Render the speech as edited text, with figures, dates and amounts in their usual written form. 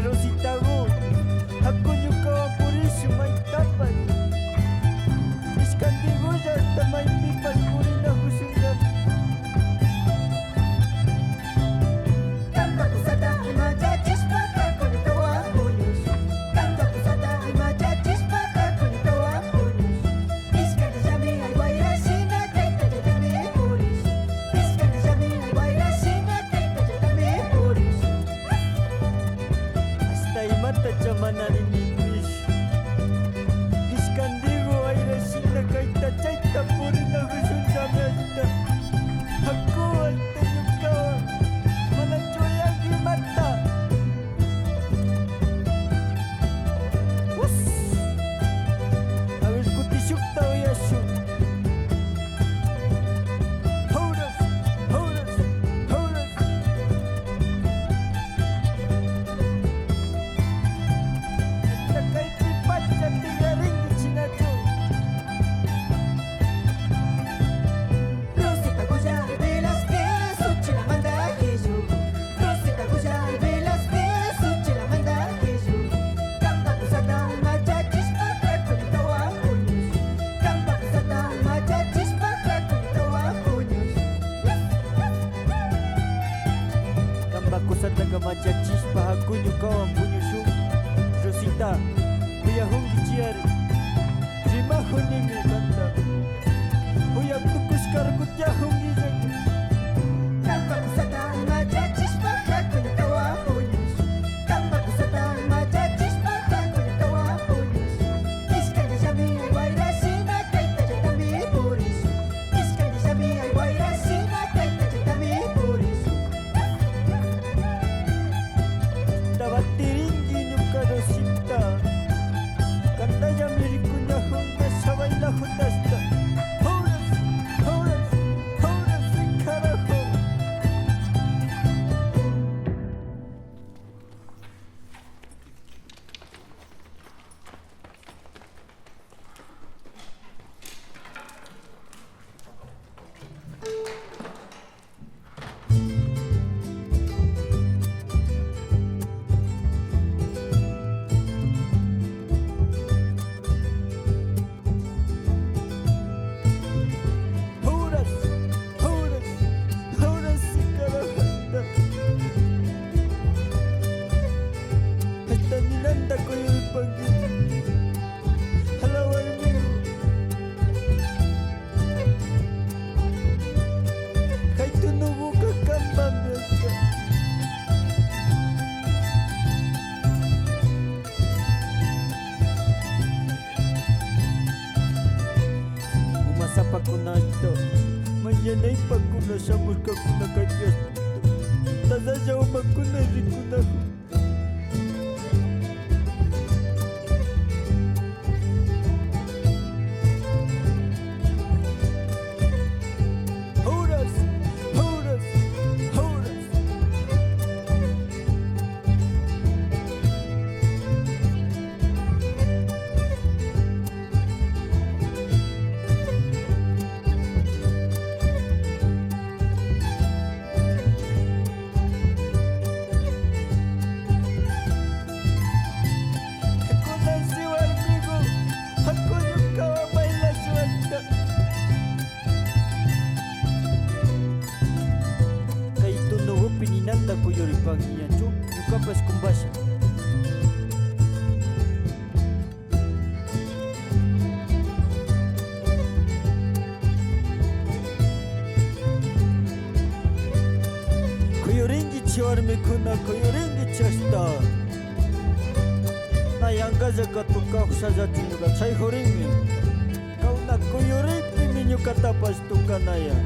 Rosita go. Aku nyuka puri sumai tapas. Iskan digo ya tamai pipas puri na husungam. Tanpa kusada imaja chispa kakunitawa punyus. Tanpa kusada imaja chispa kakunitawa punyus. Iskan jami ay waira sina kaita jadame puris. Iskan jami ay waira sina kaita jadame puris. Hasta imata chamana rinipis. Iskan digo ay resina kaita chaita puri na husungam yasta. Aku alta nyuka. Mana choyagi mata. Us. Habis kutisuk tau yasu. Horas, horas, horas. Hasta kay pipat sa tigaring sinato. Rosita Goya Velázquez, Uchi la manda Jesús. Rosita Goya Velázquez, Uchi la manda Jesús. Tanpa kusada imaja chispa kakunitawa punyus. Tanpa kusada imaja chispa kakunitawa punyus. Tambako sa taga chispa aku nyukaw ang punyusung. Rosita, kuya hongi chiari. Rima honimi kanta. Kuya tukus kargut ya hongi zang. Tanpa kusada imaja chispa kakunitawa punyus. Tanpa kusada imaja chispa kakunitawa punyus. Iskan jami ay waira sina kaita jadame puris. Iskan jami ay waira sina kaita jadame puris. Tabatiringi nyuka Rosita. Kanta ya mirikunya honga sabay la hutasta. Horas, horas, horas, carajo. Horas, horas, horas, carajo. Hasta minanda ko yung pagin. Halawar mo. Kay tunubo ka kambang yata. Umasa pa ko na ito. Manyanay pa ko na sa muska ko na kanyas ito. Tasasaw pa ko na rin ko na ko. Horas, horas, horas. Ako na si Warmigo. Ako yung kawamay na suwanda. Kay tunubo pininanta ko yuri pangiyan. Chuk, yukapas kumbasa. Kuyoringi chiwarme kuna kuyoringi chasta. Na yangaza katuka husaza tunuga chay horingi. Kau na kuyoringi minyu katapas tukanaya.